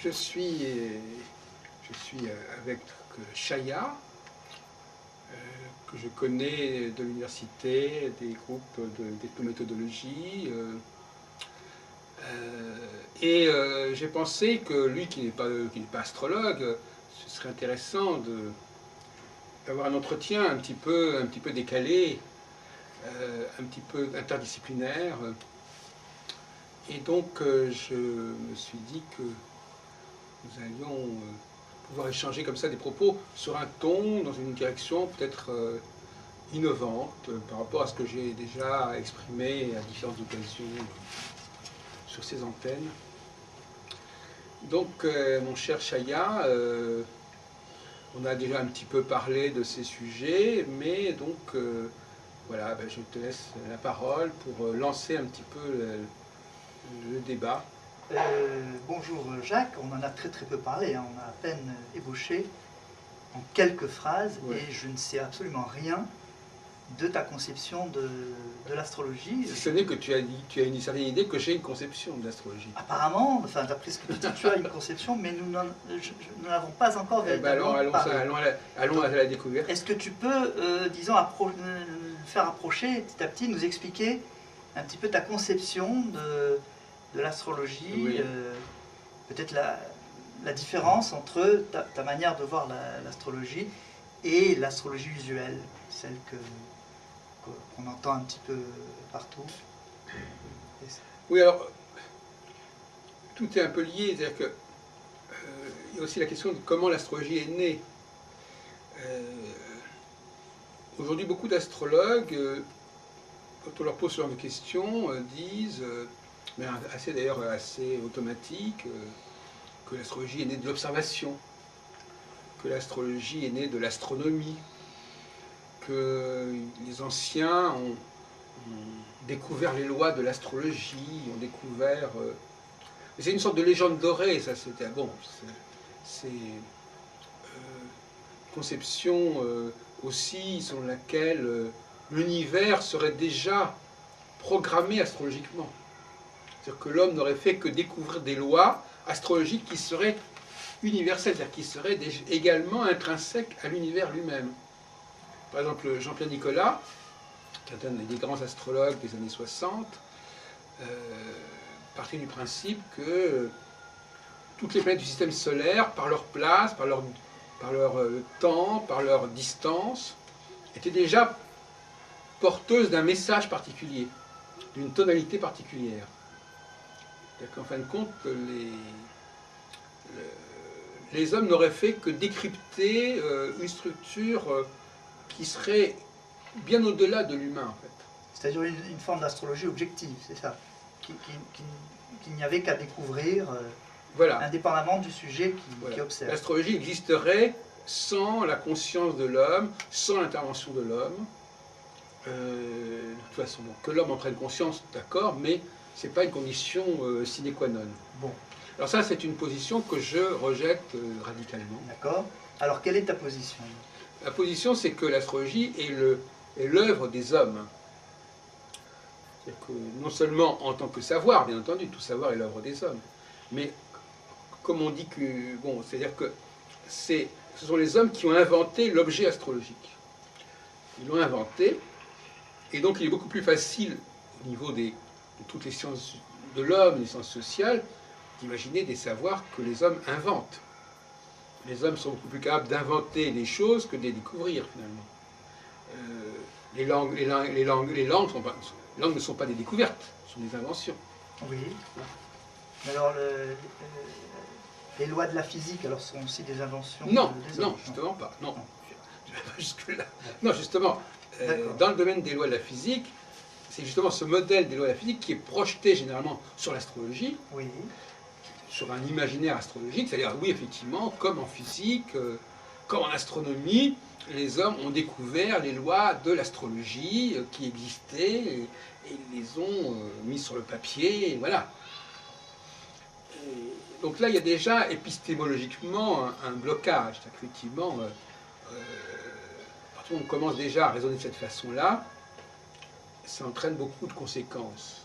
Je suis avec Chaya, que je connais de l'université, des groupes d'ethnométhodologie. J'ai pensé que lui, qui n'est pas astrologue, ce serait intéressant d'avoir un entretien un petit peu décalé, un petit peu interdisciplinaire. Et donc, je me suis dit que nous allions pouvoir échanger comme ça des propos sur un ton, dans une direction peut-être innovante par rapport à ce que j'ai déjà exprimé à différentes occasions sur ces antennes. Donc, mon cher Chaya, on a déjà un petit peu parlé de ces sujets, mais donc, voilà, ben, je te laisse la parole pour lancer un petit peu le débat. Bonjour Jacques, on en a très peu parlé, hein. On a à peine ébauché en quelques phrases, Ouais. Et je ne sais absolument rien de ta conception de l'astrologie. Si ce n'est que tu as une certaine idée que j'ai une conception de l'astrologie. Apparemment, enfin, d'après ce que tu dis, tu as une conception, mais nous n'avons pas encore véritablement parlé. Allons à la découverte. Est-ce que tu peux, disons, faire approcher petit à petit, nous expliquer un petit peu ta conception de l'astrologie, Oui. Peut-être la différence entre ta manière de voir l'astrologie et l'astrologie usuelle, celle qu'on entend un petit peu partout. Oui, alors, tout est un peu lié, c'est-à-dire que il y a aussi la question de comment l'astrologie est née. Aujourd'hui, beaucoup d'astrologues, quand on leur pose ce genre de questions, disent, mais d'ailleurs assez automatique, que l'astrologie est née de l'observation, que l'astrologie est née de l'astronomie, que les anciens ont découvert les lois de l'astrologie, ont découvert... c'est une sorte de légende dorée, ça, c'était... Bon, c'est une conception aussi selon laquelle l'univers serait déjà programmé astrologiquement. C'est-à-dire que l'homme n'aurait fait que découvrir des lois astrologiques qui seraient universelles, c'est-à-dire qui seraient également intrinsèques à l'univers lui-même. Par exemple, Jean-Pierre Nicolas, qui est un des grands astrologues des années 60, partait du principe que toutes les planètes du système solaire, par leur place, par leur temps, par leur distance, étaient déjà porteuses d'un message particulier, d'une tonalité particulière. C'est-à-dire qu'en fin de compte, les hommes n'auraient fait que décrypter une structure qui serait bien au-delà de l'humain, en fait. C'est-à-dire une forme d'astrologie objective, c'est ça, qu'il n'y avait qu'à découvrir, voilà, indépendamment du sujet qui observe. L'astrologie existerait sans la conscience de l'homme, sans l'intervention de l'homme. De toute façon, donc, que l'homme en prenne conscience, d'accord, mais ce n'est pas une condition sine qua non. Bon. Alors ça, c'est une position que je rejette radicalement. D'accord. Alors, quelle est ta position? La position, c'est que l'astrologie est l'œuvre des hommes. C'est-à-dire que non seulement en tant que savoir, bien entendu, tout savoir est l'œuvre des hommes, mais comme on dit que... Bon, c'est-à-dire que ce sont les hommes qui ont inventé l'objet astrologique. Ils l'ont inventé, et donc il est beaucoup plus facile, au niveau de toutes les sciences de l'homme, les sciences sociales, d'imaginer des savoirs que les hommes inventent. Les hommes sont beaucoup plus capables d'inventer des choses que de les découvrir, finalement. Les langues ne sont pas des découvertes, ce sont des inventions. Oui. Alors, les lois de la physique, alors, sont aussi des inventions des hommes? Non, justement pas. Non, je vais pas jusque-là. Non, justement, dans le domaine des lois de la physique, c'est justement ce modèle des lois de la physique qui est projeté généralement sur l'astrologie, oui, sur un imaginaire astrologique, c'est-à-dire, oui, effectivement, comme en physique, comme en astronomie, les hommes ont découvert les lois de l'astrologie qui existaient et ils les ont mises sur le papier, et voilà. Donc là, il y a déjà épistémologiquement un blocage. Effectivement, quand on commence déjà à raisonner de cette façon-là, ça entraîne beaucoup de conséquences.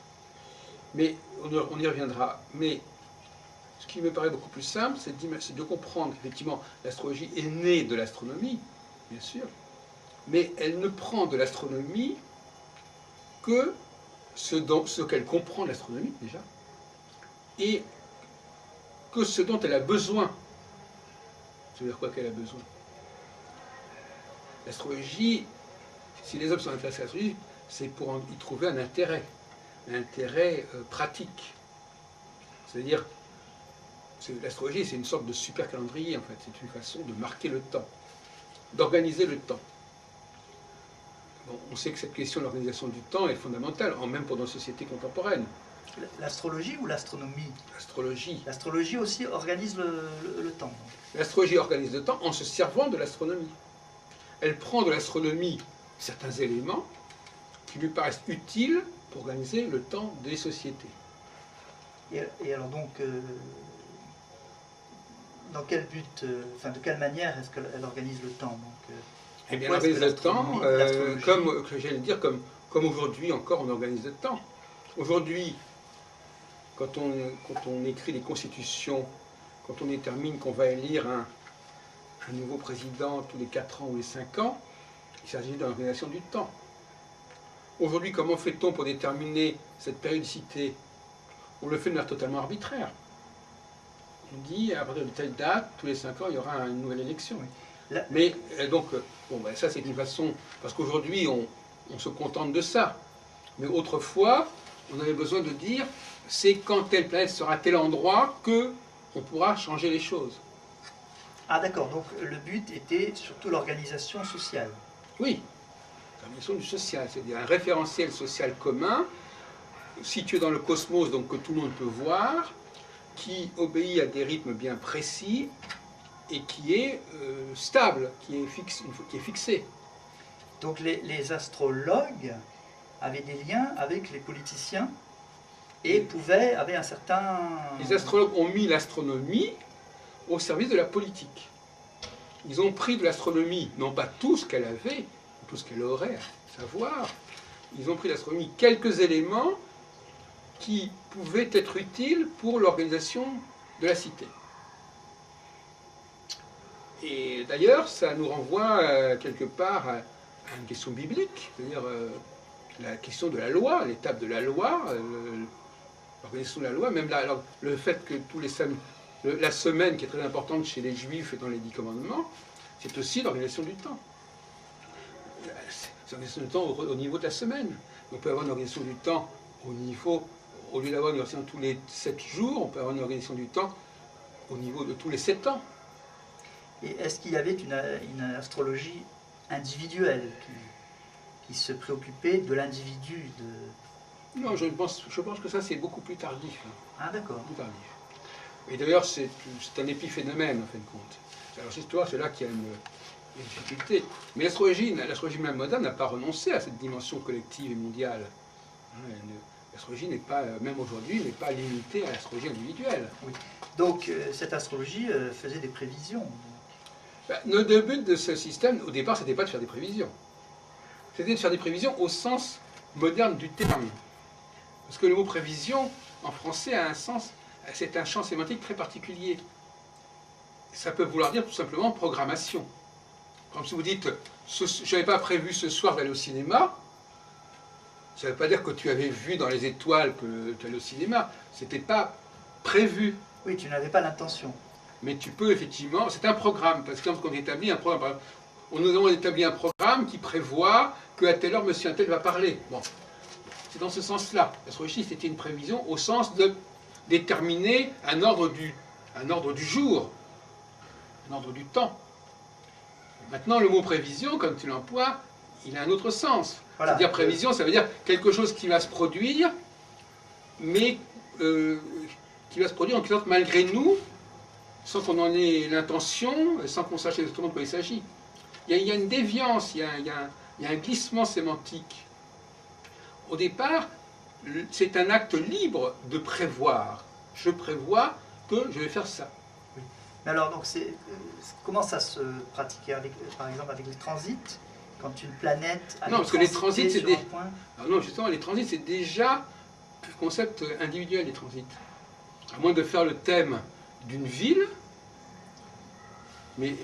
Mais on y reviendra. Mais ce qui me paraît beaucoup plus simple, c'est de comprendre qu'effectivement l'astrologie est née de l'astronomie, bien sûr, mais elle ne prend de l'astronomie que ce qu'elle comprend de l'astronomie déjà, et que ce dont elle a besoin. Ça veut dire quoi qu'elle a besoin? L'astrologie, si les hommes sont intéressés à l'astrologie, c'est pour y trouver un intérêt pratique. C'est-à-dire, l'astrologie, c'est une sorte de super calendrier, en fait. C'est une façon de marquer le temps, d'organiser le temps. Bon, on sait que cette question de l'organisation du temps est fondamentale, même pour nos sociétés contemporaines. L'astrologie ou l'astronomie? L'astrologie. L'astrologie aussi organise le temps. L'astrologie organise le temps en se servant de l'astronomie. Elle prend de l'astronomie certains éléments qui lui paraissent utiles pour organiser le temps des sociétés. Et alors donc, dans quel but, enfin de quelle manière est-ce qu'elle organise le temps donc, eh bien, elle organise le temps, comme j'allais dire, comme aujourd'hui encore on organise le temps. Aujourd'hui, quand on écrit les constitutions, quand on détermine qu'on va élire un nouveau président tous les 4 ans ou les 5 ans, il s'agit de l'organisation du temps. Aujourd'hui, comment fait-on pour déterminer cette périodicité? On le fait de manière totalement arbitraire. On dit, à partir de telle date, tous les 5 ans, il y aura une nouvelle élection. Oui. Mais donc, bon, ben, ça c'est une façon, parce qu'aujourd'hui, on se contente de ça. Mais autrefois, on avait besoin de dire, c'est quand telle planète sera à tel endroit que on pourra changer les choses. Ah d'accord, donc le but était surtout l'organisation sociale. Oui, l'organisation du social, c'est-à-dire un référentiel social commun, situé dans le cosmos, donc que tout le monde peut voir, qui obéit à des rythmes bien précis et qui est stable, qui est fixé. Donc les astrologues avaient des liens avec les politiciens et avaient un certain... Les astrologues ont mis l'astronomie au service de la politique. Ils ont pris de l'astronomie, non pas tout ce qu'elle avait, tout ce qu'elle aurait à savoir, ils ont pris de l'astronomie quelques éléments qui pouvaient être utiles pour l'organisation de la cité. Et d'ailleurs, ça nous renvoie quelque part à une question biblique, c'est-à-dire la question de la loi, l'étape de la loi, l'organisation de la loi, même le fait que la semaine qui est très importante chez les Juifs et dans les 10 commandements, c'est aussi l'organisation du temps. C'est l'organisation du temps au niveau de la semaine. On peut avoir une organisation du temps au lieu d'avoir une organisation tous les 7 jours, on peut avoir une organisation du temps au niveau de tous les 7 ans. Et est-ce qu'il y avait une astrologie individuelle qui se préoccupait de l'individu Non, je pense que ça c'est beaucoup plus tardif. Ah d'accord. Plus tardif. Et d'ailleurs, c'est un épiphénomène, en fin de compte. Alors, c'est là qu'il y a une difficulté. Mais l'astrologie même moderne n'a pas renoncé à cette dimension collective et mondiale. L'astrologie n'est pas, même aujourd'hui, n'est pas limitée à l'astrologie individuelle. Oui. Donc, cette astrologie faisait des prévisions. Le but de ce système, au départ, c'était pas de faire des prévisions. C'était de faire des prévisions au sens moderne du terme. Parce que le mot prévision, en français, a un sens... C'est un champ sémantique très particulier. Ça peut vouloir dire tout simplement programmation. Comme si vous dites, je n'avais pas prévu ce soir d'aller au cinéma, ça ne veut pas dire que tu avais vu dans les étoiles que tu allais au cinéma. C'était pas prévu. Oui, tu n'avais pas l'intention. Mais tu peux effectivement, c'est un programme, parce que quand on établit un programme, nous avons établi un programme qui prévoit qu'à telle heure, monsieur un tel va parler. Bon, c'est dans ce sens-là. L'astrologie, c'était une prévision au sens de déterminer un ordre du jour, un ordre du temps. Maintenant, le mot prévision, comme tu l'emploies, il a un autre sens. Voilà. C'est-à-dire prévision, ça veut dire quelque chose qui va se produire, mais qui va se produire en quelque sorte malgré nous, sans qu'on en ait l'intention, sans qu'on sache exactement de quoi il s'agit. Il y a une déviance, il y a un glissement sémantique. Au départ, c'est un acte libre de prévoir. Je prévois que je vais faire ça. Oui. Mais alors, donc, comment ça se pratique par exemple avec les transits? Quand une planète a non, parce que les transits, c'est des... point... non, justement, les transits, c'est déjà un concept individuel, les transits. à moins de faire le thème d'une ville, mais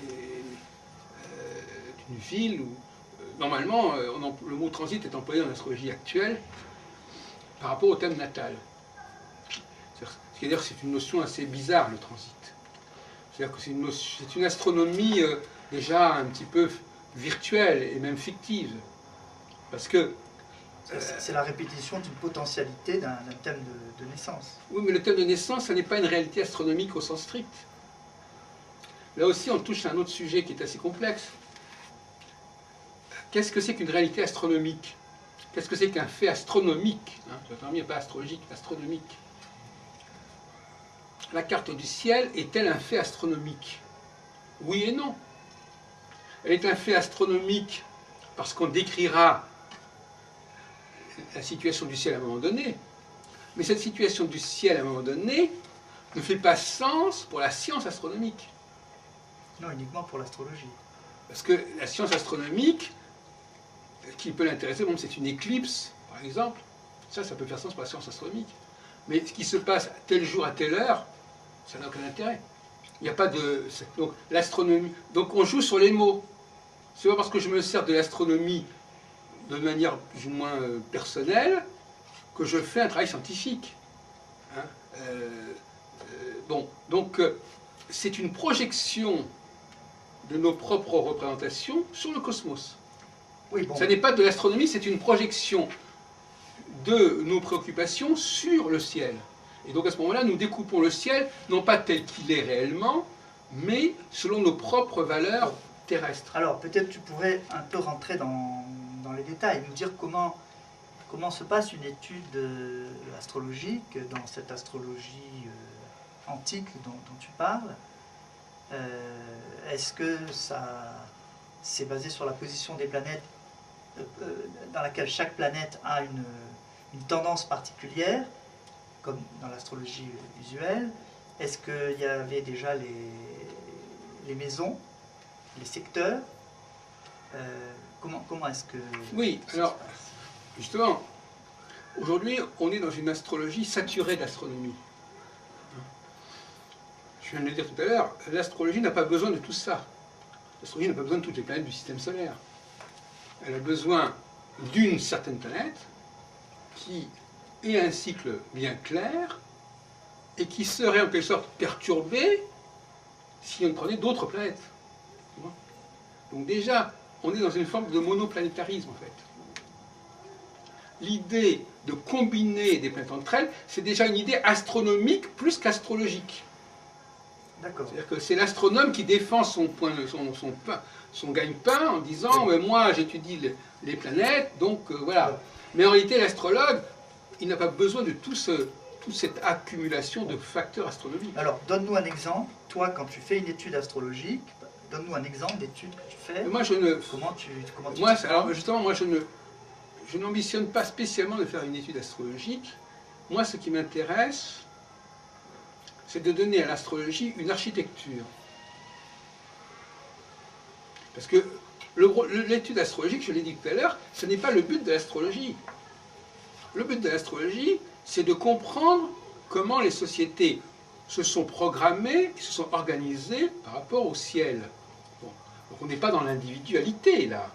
d'une ville où, normalement, le mot transit est employé dans l'astrologie actuelle par rapport au thème natal. C'est-à-dire que c'est une notion assez bizarre, le transit. C'est-à-dire que c'est une astronomie déjà un petit peu virtuelle et même fictive. Parce que... c'est la répétition d'une potentialité d'un thème de naissance. Oui, mais le thème de naissance, ça n'est pas une réalité astronomique au sens strict. Là aussi, on touche à un autre sujet qui est assez complexe. Qu'est-ce que c'est qu'une réalité astronomique? Qu'est-ce que c'est qu'un fait astronomique? L'astronomie n'est pas astrologique, astronomique. La carte du ciel est-elle un fait astronomique? Oui et non. Elle est un fait astronomique parce qu'on décrira la situation du ciel à un moment donné. Mais cette situation du ciel à un moment donné ne fait pas sens pour la science astronomique. Non, uniquement pour l'astrologie. Parce que la science astronomique, qui peut l'intéresser, bon, c'est une éclipse, par exemple. Ça peut faire sens pour la science astronomique. Mais ce qui se passe tel jour à telle heure, ça n'a aucun intérêt. Il n'y a pas de... Donc, l'astronomie... Donc, on joue sur les mots. C'est pas parce que je me sers de l'astronomie de manière plus ou moins personnelle que je fais un travail scientifique. Hein, bon, donc, c'est une projection de nos propres représentations sur le cosmos. Oui, bon. Ça n'est pas de l'astronomie, c'est une projection de nos préoccupations sur le ciel. Et donc à ce moment-là, nous découpons le ciel, non pas tel qu'il est réellement, mais selon nos propres valeurs terrestres. Alors peut-être tu pourrais un peu rentrer dans les détails, nous dire comment se passe une étude astrologique dans cette astrologie antique dont tu parles. Est-ce que c'est basé sur la position des planètes dans laquelle chaque planète a une tendance particulière, comme dans l'astrologie usuelle? Est-ce qu'il y avait déjà les maisons, les secteurs? Comment est-ce que... Oui, alors, justement, aujourd'hui, on est dans une astrologie saturée d'astronomie. Je viens de le dire tout à l'heure, l'astrologie n'a pas besoin de tout ça. L'astrologie n'a pas besoin de toutes les planètes du système solaire. Elle a besoin d'une certaine planète qui ait un cycle bien clair et qui serait en quelque sorte perturbée si on prenait d'autres planètes. Donc déjà, on est dans une forme de monoplanétarisme en fait. L'idée de combiner des planètes entre elles, c'est déjà une idée astronomique plus qu'astrologique. C'est-à-dire que c'est l'astronome qui défend son gagne-pain en disant « moi j'étudie les planètes, donc voilà ». Mais en réalité l'astrologue, il n'a pas besoin de toute cette accumulation de facteurs astronomiques. Alors donne-nous un exemple, toi quand tu fais une étude astrologique, donne-nous un exemple d'étude que tu fais. Moi je ne... Comment tu alors justement, moi je n'ambitionne pas spécialement de faire une étude astrologique. Moi ce qui m'intéresse, c'est de donner à l'astrologie une architecture. Parce que l'étude astrologique, je l'ai dit tout à l'heure, ce n'est pas le but de l'astrologie. Le but de l'astrologie, c'est de comprendre comment les sociétés se sont programmées, se sont organisées par rapport au ciel. Bon. Donc on n'est pas dans l'individualité, là.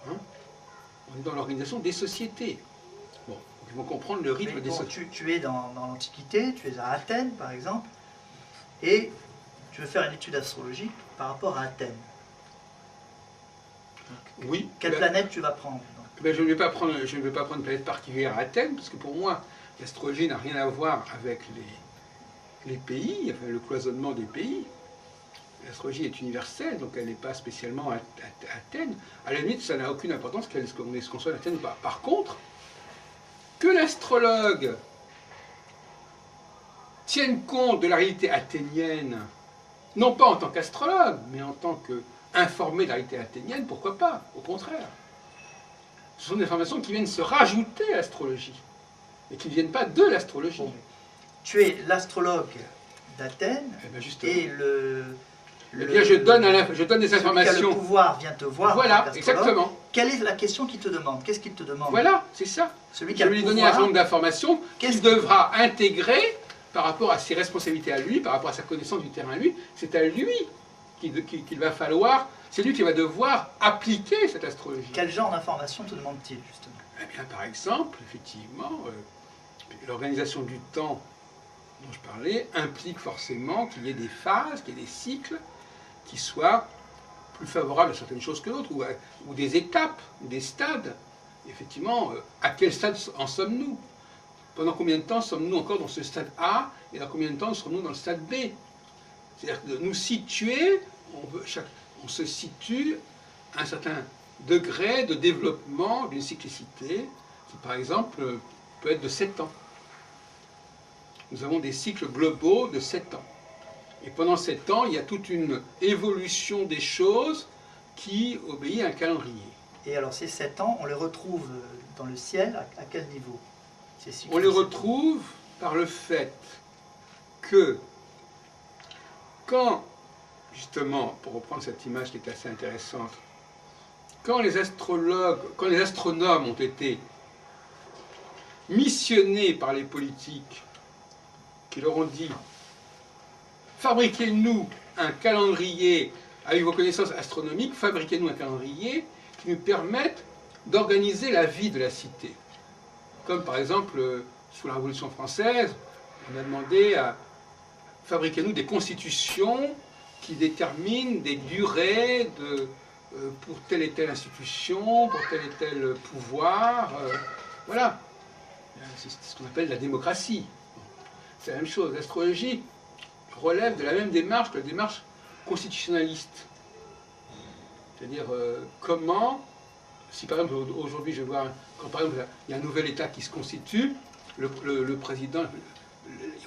Hein, on est dans l'organisation des sociétés. Bon. Donc ils vont comprendre le rythme des sociétés. Tu es dans l'Antiquité, tu es à Athènes, par exemple, et tu veux faire une étude astrologique par rapport à Athènes. Donc, oui. Quelle planète tu vas prendre? Ben, je ne vais pas prendre une planète particulière à Athènes, parce que pour moi, l'astrologie n'a rien à voir avec les pays, enfin le cloisonnement des pays. L'astrologie est universelle, donc elle n'est pas spécialement à Athènes. À la limite, ça n'a aucune importance qu'on soit à Athènes ou pas. Par contre, que l'astrologue tienne compte de la réalité athénienne, non pas en tant qu'astrologue, mais en tant qu'informé de la réalité athénienne, pourquoi pas? Au contraire. Ce sont des informations qui viennent se rajouter à l'astrologie, mais qui ne viennent pas de l'astrologie. Bon. Tu es l'astrologue d'Athènes, Eh bien, justement. et eh bien, je donne des informations. Le pouvoir vient te voir. Voilà, exactement. Quelle est la question qu'il te demande? Qu'est-ce qu'il te demande? Voilà, c'est ça. Celui qui je a vais le lui donner pouvoir, un certain nombre d'informations qu'il devra intégrer par rapport à ses responsabilités à lui, par rapport à sa connaissance du terrain à lui, c'est à lui qu'il va falloir, c'est lui qui va devoir appliquer cette astrologie. Quel genre d'informations te demande-t-il, justement? Eh bien, par exemple, effectivement, l'organisation du temps dont je parlais implique forcément qu'il y ait des phases, qu'il y ait des cycles qui soient plus favorables à certaines choses que d'autres, ou des étapes, ou des stades. Effectivement, à quel stade en sommes-nous? Pendant combien de temps sommes-nous encore dans ce stade A, et dans combien de temps sommes-nous dans le stade B? C'est-à-dire que nous situer, on se situe à un certain degré de développement d'une cyclicité, qui par exemple peut être de 7 ans. Nous avons des cycles globaux de 7 ans. Et pendant 7 ans, il y a toute une évolution des choses qui obéit à un calendrier. Et alors ces 7 ans, on les retrouve dans le ciel à quel niveau? On les retrouve par le fait que quand, justement, pour reprendre cette image qui est assez intéressante, quand les astronomes ont été missionnés par les politiques qui leur ont dit « Fabriquez-nous un calendrier avec vos connaissances astronomiques, fabriquez-nous un calendrier qui nous permette d'organiser la vie de la cité. » Comme par exemple, sous la Révolution française, on a demandé à fabriquer-nous des constitutions qui déterminent des durées pour telle et telle institution, pour tel et tel pouvoir. Voilà. C'est ce qu'on appelle la démocratie. C'est la même chose. L'astrologie relève de la même démarche que la démarche constitutionnaliste. C'est-à-dire comment, si par exemple aujourd'hui je vois, quand par exemple il y a un nouvel État qui se constitue, le président,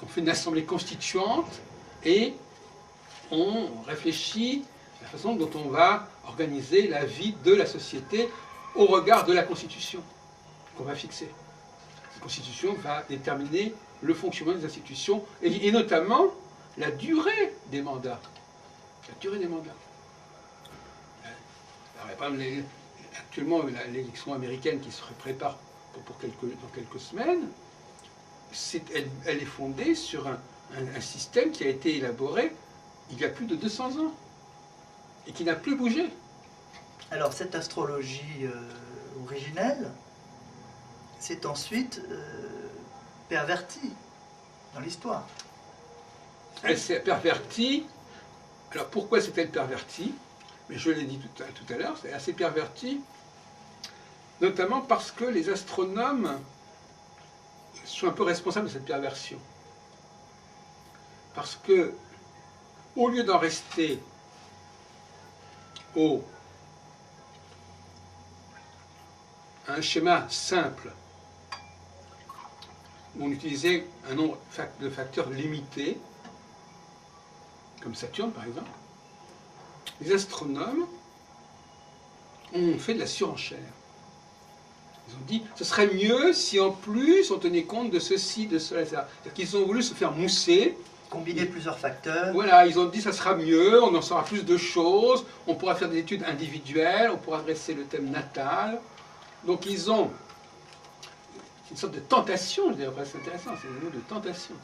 on fait une assemblée constituante et on réfléchit à la façon dont on va organiser la vie de la société au regard de la Constitution qu'on va fixer. Cette Constitution va déterminer le fonctionnement des institutions et notamment la durée des mandats. La durée des mandats. Alors, par exemple, actuellement, l'élection américaine qui se prépare dans quelques semaines, elle est fondée sur un système qui a été élaboré il y a plus de 200 ans et qui n'a plus bougé. Alors cette astrologie originelle s'est ensuite pervertie dans l'histoire. Elle s'est pervertie. Alors pourquoi s'est-elle pervertie? Mais je l'ai dit tout à l'heure, c'est assez perverti, notamment parce que les astronomes sont un peu responsables de cette perversion. Parce que, au lieu d'en rester à un schéma simple, où on utilisait un nombre de facteurs limités, comme Saturne par exemple, les astronomes ont fait de la surenchère. Ils ont dit, ce serait mieux si en plus on tenait compte de ceci, de cela, etc. C'est-à-dire qu'ils ont voulu se faire mousser. Combiner plusieurs facteurs. Voilà, ils ont dit, ça sera mieux, on en saura plus de choses, on pourra faire des études individuelles, on pourra adresser le thème natal. Donc ils ont une sorte de tentation, je dirais, c'est intéressant, c'est le mot de tentation.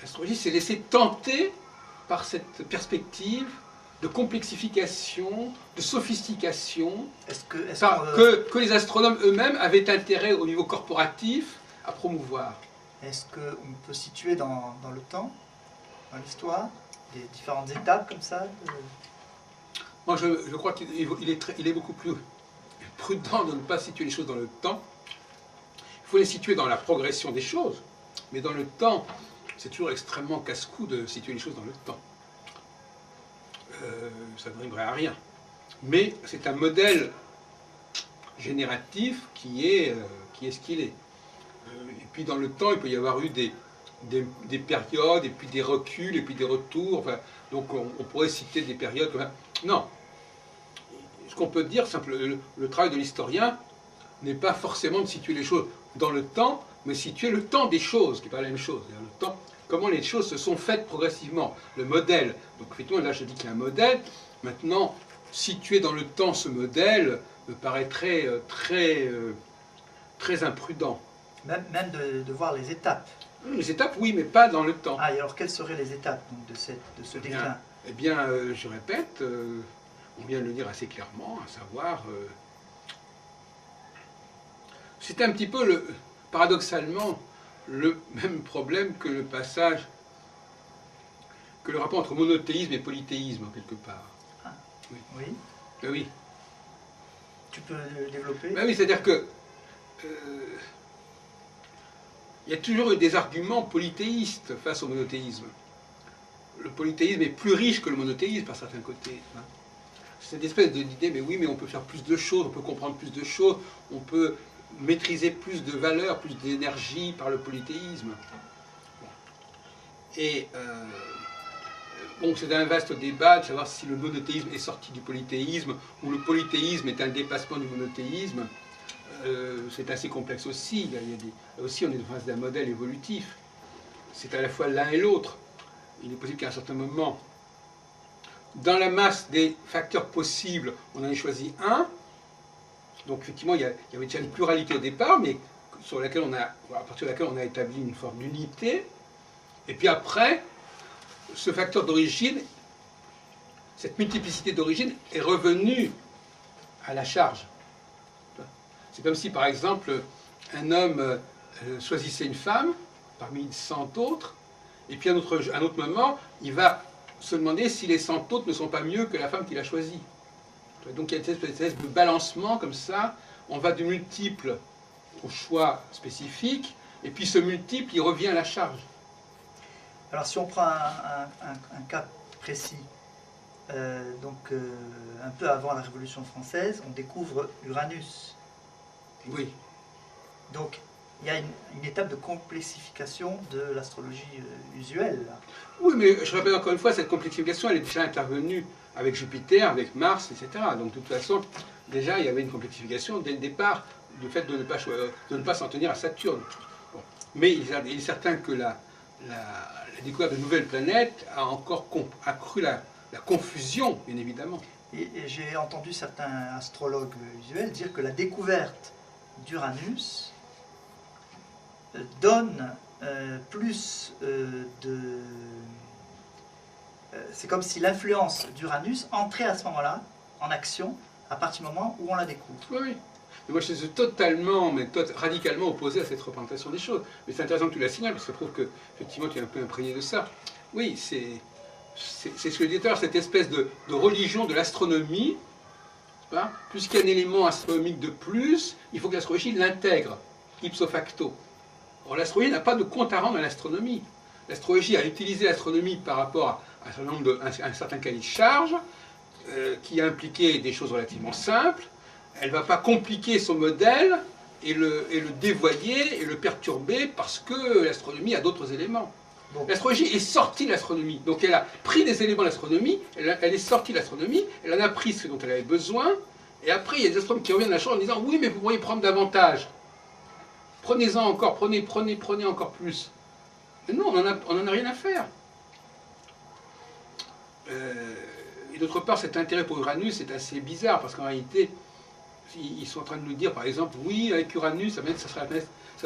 L'astrologie s'est laissée tenter par cette perspective de complexification, de sophistication, que les astronomes eux-mêmes avaient intérêt au niveau corporatif à promouvoir. Est-ce qu'on peut situer dans le temps, dans l'histoire, des différentes étapes comme ça Moi, je crois qu'il est beaucoup plus prudent de ne pas situer les choses dans le temps. Il faut les situer dans la progression des choses, mais dans le temps, c'est toujours extrêmement casse-cou de situer les choses dans le temps. Ça ne driverait à rien. Mais c'est un modèle génératif qui est ce qu'il est. Et puis dans le temps, il peut y avoir eu des périodes, et puis des reculs, et puis des retours. Enfin, donc on pourrait citer des périodes comme ça. Non. Ce qu'on peut dire, le travail de l'historien n'est pas forcément de situer les choses dans le temps, mais situer le temps des choses, qui n'est pas la même chose. Le temps, comment les choses se sont faites progressivement. Le modèle. Donc effectivement, là je dis qu'il y a un modèle. Maintenant, situer dans le temps ce modèle me paraît très imprudent. Même de voir les étapes. Les étapes, oui, mais pas dans le temps. Ah, et alors quelles seraient les étapes donc, de ce déclin? Eh bien, je répète, on vient de le dire assez clairement, à savoir, c'est un petit peu, paradoxalement, le même problème que le passage, que le rapport entre monothéisme et polythéisme, quelque part. Ah, oui. Oui. Ben oui. Tu peux développer? Ben oui, c'est-à-dire que il y a toujours eu des arguments polythéistes face au monothéisme. Le polythéisme est plus riche que le monothéisme par certains côtés. Hein. C'est cette espèce d'idée, mais oui, mais on peut faire plus de choses, on peut comprendre plus de choses, on peut maîtriser plus de valeurs, plus d'énergie par le polythéisme. Et bon, c'est un vaste débat de savoir si le monothéisme est sorti du polythéisme ou le polythéisme est un dépassement du monothéisme. C'est assez complexe aussi. Aussi, on est en face d'un modèle évolutif. C'est à la fois l'un et l'autre. Il est possible qu'à un certain moment, dans la masse des facteurs possibles, on en ait choisi un. Donc effectivement, il y avait déjà une pluralité au départ, mais à partir de laquelle on a établi une forme d'unité. Et puis après, ce facteur d'origine, cette multiplicité d'origine est revenue à la charge. C'est comme si, par exemple, un homme choisissait une femme parmi 100 autres, et puis à un autre moment, il va se demander si les 100 autres ne sont pas mieux que la femme qu'il a choisie. Donc il y a une espèce de balancement comme ça, on va du multiple au choix spécifique, et puis ce multiple, il revient à la charge. Alors si on prend un cas précis, un peu avant la Révolution française, on découvre Uranus. Oui. Donc il y a une étape de complexification de l'astrologie usuelle. Là. Oui, mais je rappelle encore une fois, cette complexification, elle est déjà intervenue avec Jupiter, avec Mars, etc. Donc de toute façon, déjà, il y avait une complexification dès le départ, du fait de ne pas s'en tenir à Saturne. Bon. Mais il est certain que la découverte de nouvelles planètes a encore accru la confusion, bien évidemment. Et j'ai entendu certains astrologues usuels dire que la découverte d'Uranus donne plus de... c'est comme si l'influence d'Uranus entrait à ce moment-là en action à partir du moment où on la découvre. Oui, oui. Mais moi, je suis totalement, radicalement opposé à cette représentation des choses. Mais c'est intéressant que tu la signales, parce que ça prouve que, effectivement, tu es un peu imprégné de ça. Oui, c'est ce que je disais tout à l'heure, cette espèce de religion de l'astronomie. Puisqu'il y a un élément astronomique de plus, il faut que l'astrologie l'intègre, ipso facto. Or, l'astrologie n'a pas de compte à rendre à l'astronomie. L'astrologie a utilisé l'astronomie par rapport à un certain cahier de charge, qui a impliqué des choses relativement simples. Elle ne va pas compliquer son modèle et le dévoyer et le perturber parce que l'astronomie a d'autres éléments. Bon. L'astrologie est sortie de l'astronomie. Donc elle a pris des éléments de l'astronomie, elle est sortie de l'astronomie, elle en a pris ce dont elle avait besoin, et après il y a des astronomes qui reviennent à la chose en disant oui, mais vous pourriez prendre davantage. Prenez-en encore, prenez encore plus. Mais non, on n'en a rien à faire. Et d'autre part, cet intérêt pour Uranus est assez bizarre, parce qu'en réalité, ils sont en train de nous dire, par exemple, oui, avec Uranus, ça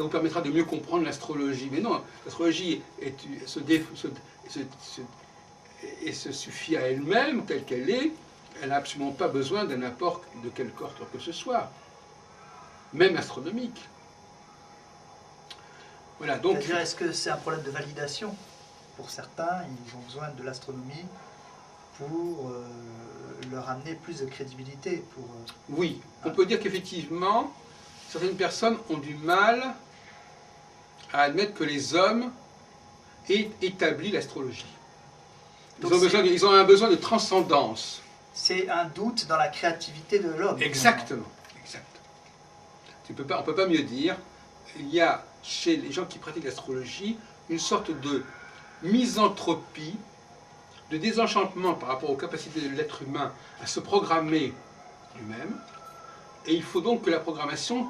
vous permettra de mieux comprendre l'astrologie. Mais non, l'astrologie se suffit à elle-même, telle qu'elle est. Elle n'a absolument pas besoin d'un apport de quelque ordre que ce soit, même astronomique. Voilà, donc... C'est-à-dire, est-ce que c'est un problème de validation? Pour certains, ils ont besoin de l'astronomie pour leur amener plus de crédibilité. Oui, on peut dire qu'effectivement, certaines personnes ont du mal à admettre que les hommes aient établi l'astrologie. Ils ont un besoin de transcendance. C'est un doute dans la créativité de l'homme. Exactement. On ne peut pas mieux dire. Il y a chez les gens qui pratiquent l'astrologie une sorte de misanthropie, de désenchantement par rapport aux capacités de l'être humain à se programmer lui-même, et il faut donc que la programmation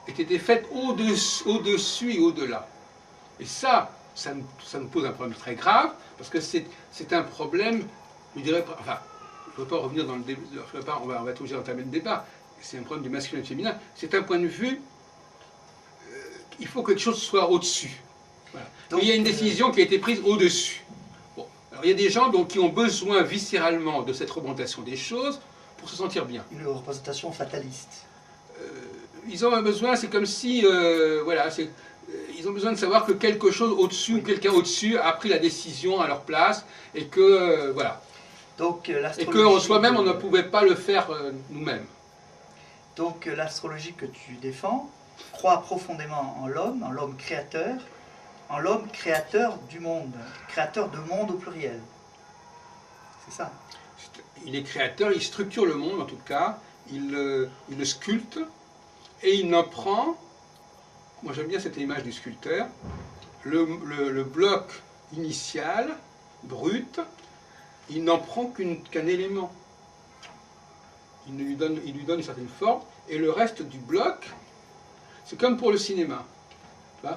ait été faite au-dessus et au-delà. Et ça nous pose un problème très grave, parce que c'est un problème, je dirais, enfin, je ne veux pas revenir dans le débat, on va être obligé d'entamer le débat, c'est un problème du masculin et du féminin, c'est un point de vue, il faut que quelque chose soit au-dessus. Voilà. Donc, il y a une décision qui a été prise au-dessus. Bon. Alors, il y a des gens donc, qui ont besoin viscéralement de cette représentation des choses pour se sentir bien. une représentation fataliste. Ils ont un besoin, c'est comme si, voilà, ils ont besoin de savoir que quelque chose au-dessus, ou quelqu'un au-dessus a pris la décision à leur place, et que, voilà. Donc, Et que soi-même, on ne pouvait pas le faire nous-mêmes. Donc l'astrologie que tu défends croit profondément en l'homme créateur, en l'homme créateur du monde, créateur de monde au pluriel. C'est ça. Il est créateur, il structure le monde en tout cas, il le sculpte, et il n'en prend, moi j'aime bien cette image du sculpteur, le bloc initial, brut, il n'en prend qu'un élément. Il lui donne une certaine forme, et le reste du bloc, c'est comme pour le cinéma. C'est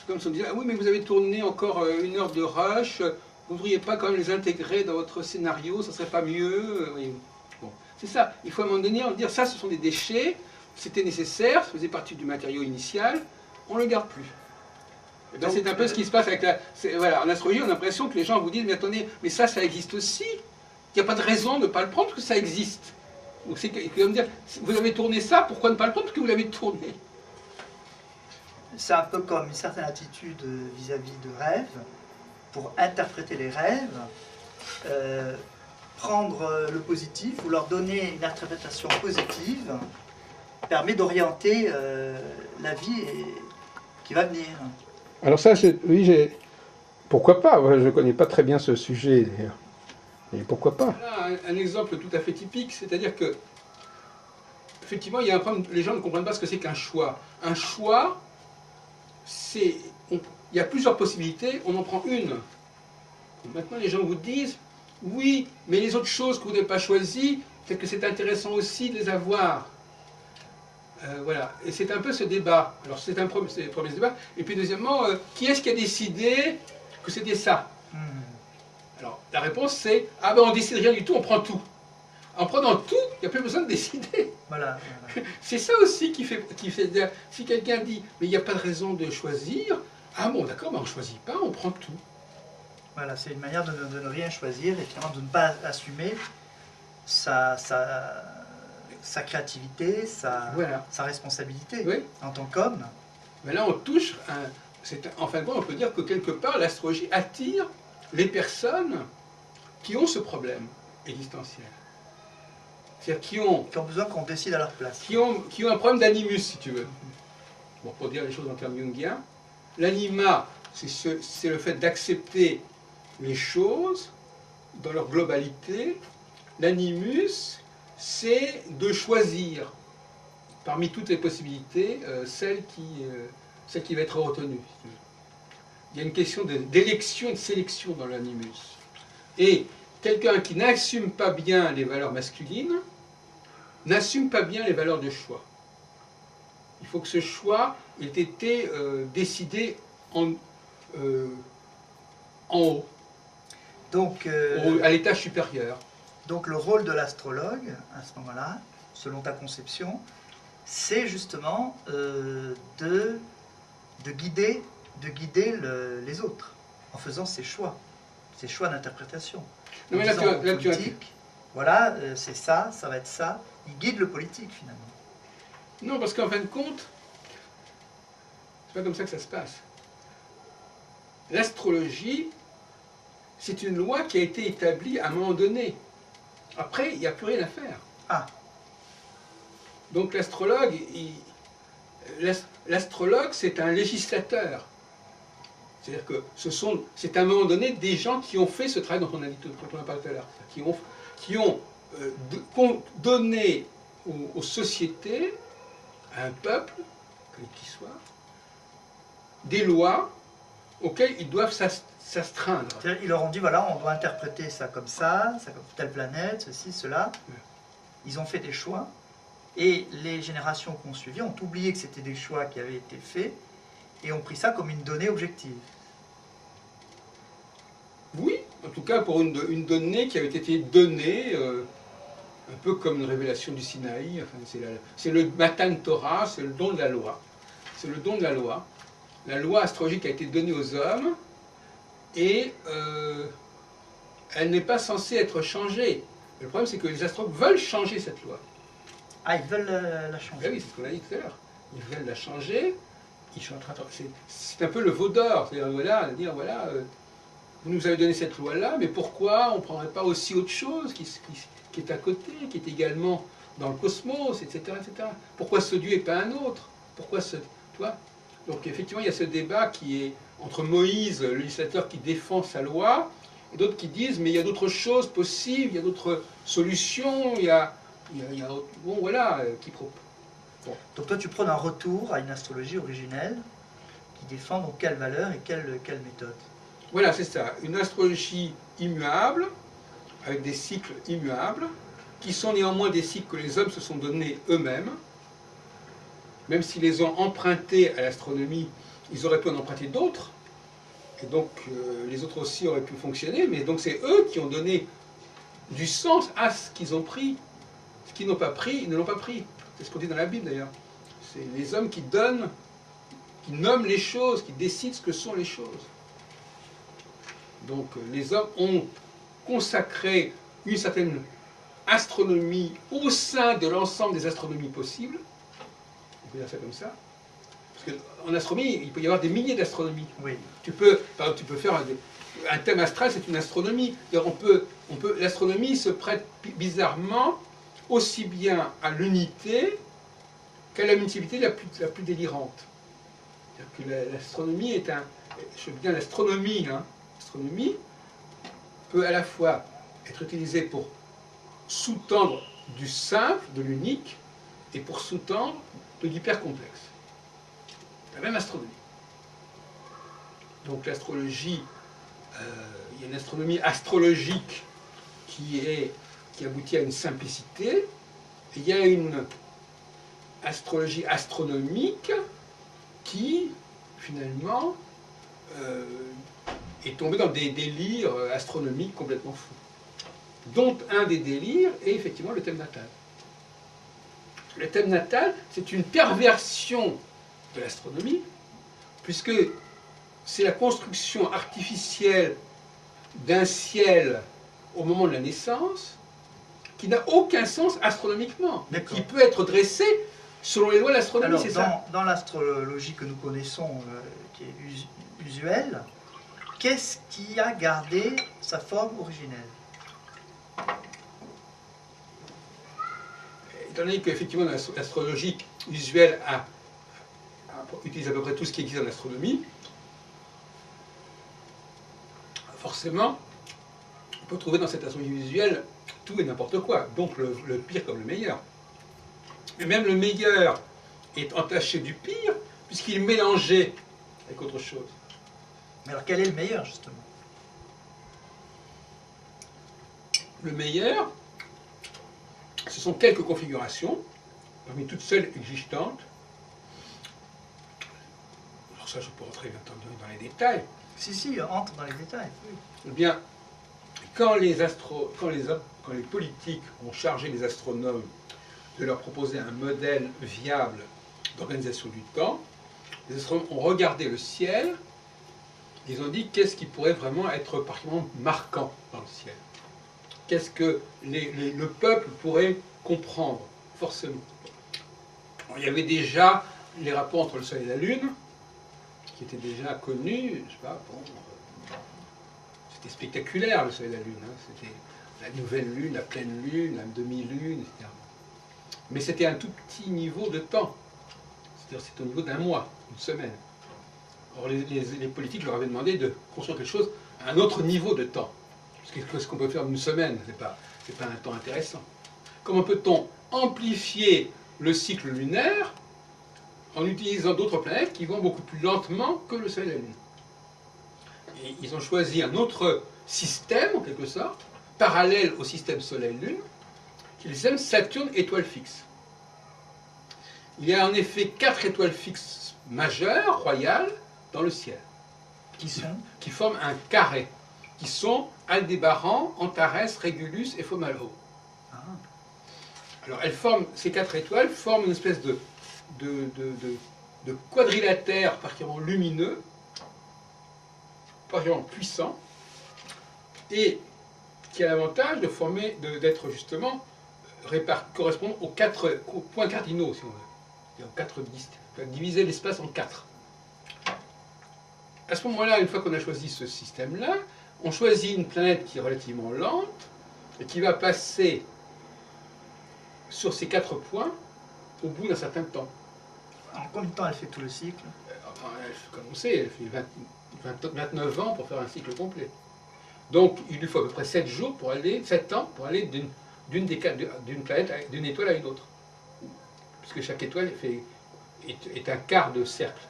comme si on disait, ah oui, mais vous avez tourné encore 1 heure de rush, vous ne voudriez pas quand même les intégrer dans votre scénario, ça serait pas mieux. Oui. Bon. C'est ça, il faut à un moment donné dire, ça ce sont des déchets, c'était nécessaire, ça faisait partie du matériau initial, on ne le garde plus. C'est un peu ce qui se passe avec la... Voilà, en astrologie, on a l'impression que les gens vous disent, mais attendez, mais ça existe aussi. Il n'y a pas de raison de ne pas le prendre parce que ça existe. Donc c'est comme dire, vous avez tourné ça, pourquoi ne pas le prendre parce que vous l'avez tourné? C'est un peu comme une certaine attitude vis-à-vis de rêves. Pour interpréter les rêves, prendre le positif ou leur donner une interprétation positive permet d'orienter la vie qui va venir. Alors ça, oui, pourquoi pas? Je ne connais pas très bien ce sujet, d'ailleurs. Et pourquoi pas? Voilà un exemple tout à fait typique, c'est-à-dire que, effectivement, il y a un problème, les gens ne comprennent pas ce que c'est qu'un choix. Un choix, il y a plusieurs possibilités, on en prend une. Maintenant, les gens vous disent, oui, mais les autres choses que vous n'avez pas choisies, c'est que c'est intéressant aussi de les avoir. Voilà, et c'est un peu ce débat. Alors, c'est le premier débat. Et puis, deuxièmement, qui est-ce qui a décidé que c'était ça? Alors, la réponse c'est, ah ben on décide rien du tout, on prend tout. En prenant tout, il n'y a plus besoin de décider. Voilà. C'est ça aussi qui fait dire, si quelqu'un dit, mais il n'y a pas de raison de choisir, ah bon d'accord, ben on ne choisit pas, on prend tout. Voilà, c'est une manière de ne rien choisir et finalement de ne pas assumer sa créativité, sa responsabilité Oui. en tant qu'homme. Mais là on touche, en fin de compte on peut dire que quelque part l'astrologie attire les personnes qui ont ce problème existentiel. C'est-à-dire qui ont besoin qu'on décide à leur place. Qui ont un problème d'animus, si tu veux. Bon, pour dire les choses en termes jungiens, l'anima, c'est le fait d'accepter les choses dans leur globalité. L'animus, c'est de choisir, parmi toutes les possibilités, celle qui va être retenue. Si tu veux. Il y a une question d'élection et de sélection dans l'animus. Et quelqu'un qui n'assume pas bien les valeurs masculines, n'assume pas bien les valeurs de choix. Il faut que ce choix ait été décidé en haut, donc, à l'étage supérieur. Donc le rôle de l'astrologue, à ce moment-là, selon ta conception, c'est justement de guider les autres, en faisant ses choix d'interprétation. Non, mais là, politique, voilà, c'est ça, ça va être ça. Il guide le politique, finalement. Non, parce qu'en fin de compte, c'est pas comme ça que ça se passe. L'astrologie, c'est une loi qui a été établie à un moment donné. Après, il n'y a plus rien à faire. Ah. Donc l'astrologue, c'est un législateur. C'est-à-dire que c'est à un moment donné des gens qui ont fait ce travail dont on a parlé tout à l'heure, qui ont donné aux sociétés, à un peuple, quel qu'il soit, des lois auxquelles ils doivent s'astreindre. Ils leur ont dit, voilà, on doit interpréter ça comme ça comme telle planète, ceci, cela. Ouais. Ils ont fait des choix, et les générations qui ont suivi ont oublié que c'était des choix qui avaient été faits, et ont pris ça comme une donnée objective. Oui, en tout cas pour une donnée qui avait été donnée, un peu comme une révélation du Sinaï, enfin, c'est le Matan Torah, c'est le don de la loi. C'est le don de la loi. la loi astrologique a été donnée aux hommes et elle n'est pas censée être changée. Le problème, c'est que les astrologues veulent changer cette loi. Ah, ils veulent la Ben changer. oui, c'est ce qu'on a dit tout à l'heure. Ils veulent la changer. C'est un peu le veau d'or. C'est-à-dire, voilà, dire, voilà, vous nous avez donné cette loi-là, mais pourquoi on ne prendrait pas aussi autre chose qui est à côté, qui est également dans le cosmos, etc. etc. Pourquoi ce Dieu et pas un autre? Pourquoi ce... Tu vois? Donc effectivement, il y a ce débat qui est entre Moïse, le législateur qui défend sa loi, et d'autres qui disent, mais il y a d'autres choses possibles, il y a d'autres solutions, bon voilà, qui proposent. Donc toi, tu prônes un retour à une astrologie originelle qui défend donc quelle valeur et quelle méthode? Voilà, c'est ça. Une astrologie immuable, avec des cycles immuables, qui sont néanmoins des cycles que les hommes se sont donnés eux-mêmes. Même s'ils les ont empruntés à l'astronomie, ils auraient pu en emprunter d'autres. Et donc, les autres aussi auraient pu fonctionner. Mais donc, c'est eux qui ont donné du sens à ce qu'ils ont pris. Ce qu'ils n'ont pas pris, ils ne l'ont pas pris. C'est ce qu'on dit dans la Bible, d'ailleurs. C'est les hommes qui donnent, qui nomment les choses, qui décident ce que sont les choses. Donc les hommes ont consacré une certaine astronomie au sein de l'ensemble des astronomies possibles. On peut dire ça comme ça. Parce qu'en astronomie, il peut y avoir des milliers d'astronomies. Oui. Par exemple, tu peux faire un thème astral, c'est une astronomie. L'astronomie se prête bizarrement aussi bien à l'unité qu'à la multiplicité la plus délirante. C'est-à-dire que l'astronomie est je veux bien l'astronomie, hein. L'astronomie peut à la fois être utilisée pour sous-tendre du simple, de l'unique, et pour sous-tendre de l'hypercomplexe. La même astronomie. Donc l'astrologie, il y a une astronomie astrologique qui aboutit à une simplicité, et il y a une astrologie astronomique qui, finalement, est tombée dans des délires astronomiques complètement fous. Dont un des délires est effectivement le thème natal. Le thème natal, c'est une perversion de l'astronomie, puisque c'est la construction artificielle d'un ciel au moment de la naissance, qui n'a aucun sens astronomiquement, mais qui peut être dressé selon les lois de l'astronomie, c'est ça. Dans l'astrologie que nous connaissons, qui est usuelle, qu'est-ce qui a gardé sa forme originelle? Étant donné qu'effectivement l'astrologie usuelle utilise à peu près tout ce qui existe en astronomie, forcément, on peut trouver dans cette astrologie visuelle tout et n'importe quoi, donc le pire comme le meilleur. Mais même le meilleur est entaché du pire, puisqu'il est mélangé avec autre chose. Mais alors quel est le meilleur, justement? Le meilleur, ce sont quelques configurations, parmi toutes celles existantes. Alors ça, je peux rentrer bien entendu dans les détails. Si, entre dans les détails. Oui. Eh bien, quand les politiques ont chargé les astronomes de leur proposer un modèle viable d'organisation du temps, les astronomes ont regardé le ciel, ils ont dit qu'est-ce qui pourrait vraiment être particulièrement marquant dans le ciel. Qu'est-ce que le peuple pourrait comprendre, forcément. Alors, il y avait déjà les rapports entre le Soleil et la Lune, qui étaient déjà connus, je sais pas, bon, c'était spectaculaire le Soleil et la Lune, hein. C'était la nouvelle Lune, la pleine Lune, la demi-Lune, etc. Mais c'était un tout petit niveau de temps, c'est-à-dire c'est au niveau d'un mois, une semaine. Or les politiques leur avaient demandé de construire quelque chose à un autre niveau de temps. Qu'est-ce qu'on peut faire d'une semaine? C'est pas un temps intéressant. Comment peut-on amplifier le cycle lunaire en utilisant d'autres planètes qui vont beaucoup plus lentement que le Soleil et la Lune? Et ils ont choisi un autre système, en quelque sorte, parallèle au système Soleil-Lune, qui est le système Saturne-étoile fixe. Il y a en effet 4 étoiles fixes majeures, royales, dans le ciel, qui forment un carré, qui sont Aldébaran, Antares, Régulus et Fomalhaut. Ah. Alors ces 4 étoiles forment une espèce de de quadrilatères particulièrement lumineux, particulièrement puissants, et qui a l'avantage de former, d'être justement correspondre aux 4 points cardinaux, si on veut. Il y a 4 diviser l'espace en 4. À ce moment-là, une fois qu'on a choisi ce système-là, on choisit une planète qui est relativement lente et qui va passer sur ces 4 points au bout d'un certain temps. En combien de temps elle fait tout le cycle? Comme on sait, elle fait 29 ans pour faire un cycle complet. Donc il lui faut à peu près 7 jours pour aller, 7 ans pour aller d'une planète, d'une étoile à une autre. Puisque chaque étoile est un quart de cercle.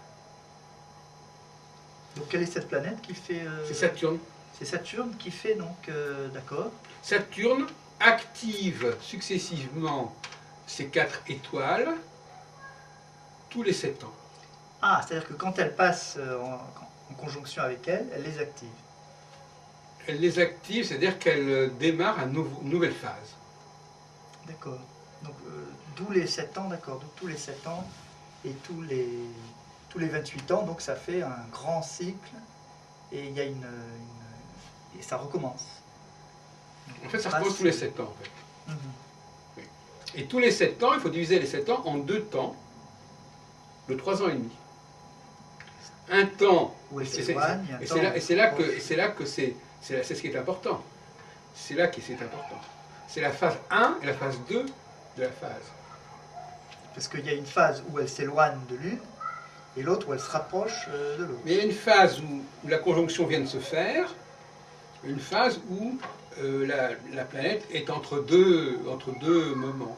Donc quelle est cette planète qui fait... C'est Saturne. C'est Saturne qui fait donc... D'accord. Saturne active successivement ces 4 étoiles tous les 7 ans. Ah, c'est-à-dire que quand elle passe en conjonction avec elle, elle les active. Elle les active, c'est-à-dire qu'elle démarre une nouvelle phase. D'accord. Donc d'où les 7 ans, d'accord. Donc tous les 7 ans et tous les 28 ans, donc ça fait un grand cycle et il y a et ça recommence. En fait, ça recommence tous les 7 ans. En fait. Mhm. Oui. Et tous les 7 ans, il faut diviser les 7 ans en 2 temps de 3 ans et demi. Un temps, Où elle et s'éloigne, c'est là que c'est ce qui est important. C'est là que c'est important. C'est la phase 1 et la phase 2 de la phase. Parce qu'il y a une phase où elle s'éloigne de l'une et l'autre où elle se rapproche de l'autre. Mais il y a une phase où la conjonction vient de se faire, une phase où la planète est entre deux moments.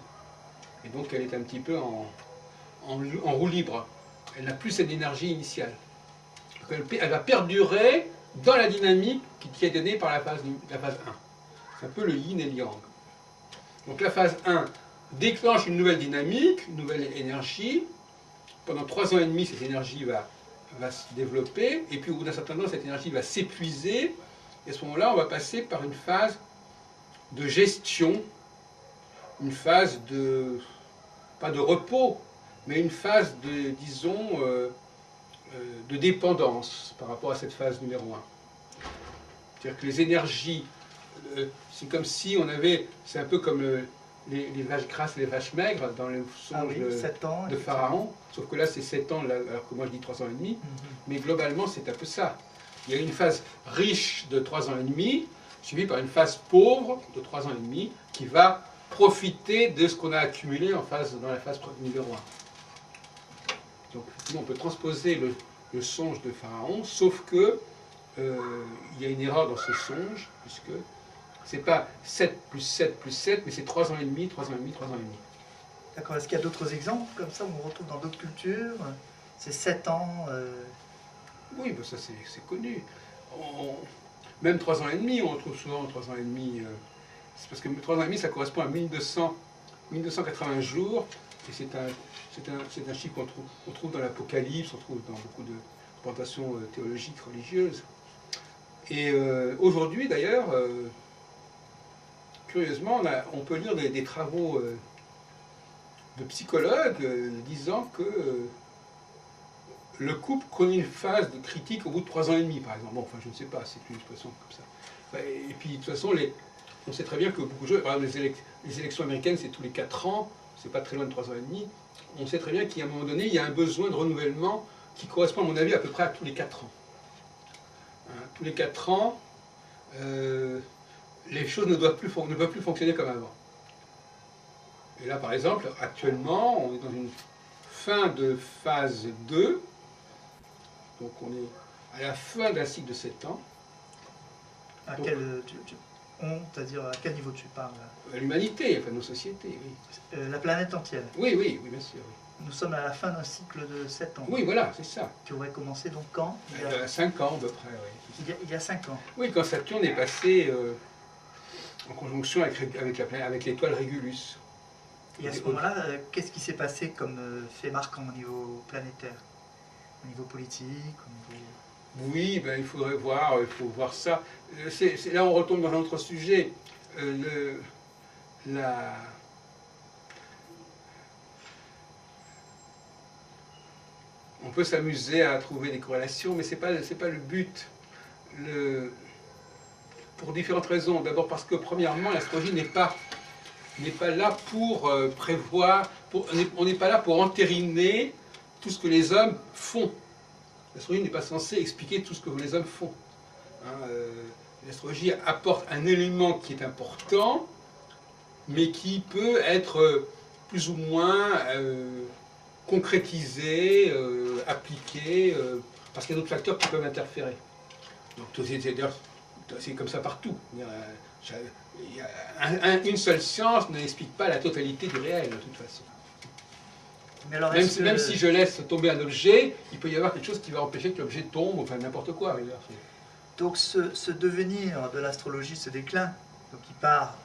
Et donc elle est un petit peu en roue libre. Elle n'a plus cette énergie initiale. Donc elle va perdurer dans la dynamique qui est donnée par la phase 1. C'est un peu le yin et le yang. Donc la phase 1 déclenche une nouvelle dynamique, une nouvelle énergie. Pendant 3 ans et demi, cette énergie va se développer. Et puis au bout d'un certain temps, cette énergie va s'épuiser. Et à ce moment-là, on va passer par une phase de gestion, une phase de, pas de repos, mais une phase de, disons, de dépendance par rapport à cette phase numéro 1. C'est-à-dire que les énergies, c'est comme si on avait, c'est un peu comme les vaches grasses et les vaches maigres dans le songe 7 ans, de Pharaon, sauf que là c'est 7 ans, alors que moi je dis 3 ans et demi, mais globalement c'est un peu ça. Il y a une phase riche de 3 ans et demi, suivie par une phase pauvre de 3 ans et demi, qui va profiter de ce qu'on a accumulé dans la phase numéro 1. Donc on peut transposer le songe de Pharaon, sauf que il y a une erreur dans ce songe, puisque c'est pas 7 plus 7 plus 7, mais c'est 3 ans et demi, 3 ans et demi, 3 ans et demi. D'accord. Est-ce qu'il y a d'autres exemples comme ça où on retrouve dans d'autres cultures? C'est 7 ans. Oui, ben ça c'est connu. Même 3 ans et demi, on retrouve souvent 3 ans et demi. C'est parce que 3 ans et demi, ça correspond à 1280 jours, et c'est un chiffre qu'on trouve dans l'Apocalypse, on trouve dans beaucoup de représentations théologiques, religieuses. Et aujourd'hui, d'ailleurs, curieusement, on peut lire des travaux de psychologues disant que le couple connaît une phase de critique au bout de 3 ans et demi, par exemple. Bon, enfin, je ne sais pas, c'est une expression comme ça. Et puis, de toute façon, on sait très bien que beaucoup de choses, par exemple, les élections américaines, c'est tous les 4 ans, c'est pas très loin de 3 ans et demi. On sait très bien qu'à un moment donné, il y a un besoin de renouvellement qui correspond, à mon avis, à peu près à tous les 4 ans. Hein, tous les 4 ans, les choses ne peuvent plus fonctionner comme avant. Et là, par exemple, actuellement, on est dans une fin de phase 2, donc on est à la fin d'un cycle de 7 ans. À Donc, quel, c'est-à-dire à quel niveau tu parles? L'humanité, enfin nos sociétés, oui. La planète entière. Oui, oui, oui, bien sûr. Oui, Nous sommes à la fin d'un cycle de 7 ans. oui voilà, c'est ça. Qui aurait commencé donc quand? Il y a 5 ans à peu près, oui. Il y a 5 ans. Oui, quand Saturne est passé en conjonction avec l'étoile Régulus. Et à ce moment-là, qu'est-ce qui s'est passé comme fait marquant au niveau planétaire? Au niveau politique, au niveau... Oui, ben, il faut voir ça. Là, on retombe dans un autre sujet. on peut s'amuser à trouver des corrélations, mais ce n'est pas le but. Pour différentes raisons. D'abord parce que, premièrement, l'astrologie n'est pas là pour prévoir, on n'est pas là pour entériner tout ce que les hommes font. L'astrologie n'est pas censée expliquer tout ce que les hommes font. Hein, l'astrologie apporte un élément qui est important, mais qui peut être plus ou moins concrétisé, appliqué, parce qu'il y a d'autres facteurs qui peuvent interférer. Donc c'est comme ça partout. Une seule science n'explique pas la totalité du réel, de toute façon. Mais alors, Même si je laisse tomber un objet, il peut y avoir quelque chose qui va empêcher que l'objet tombe, enfin n'importe quoi. Donc ce devenir de l'astrologie, ce déclin, donc il part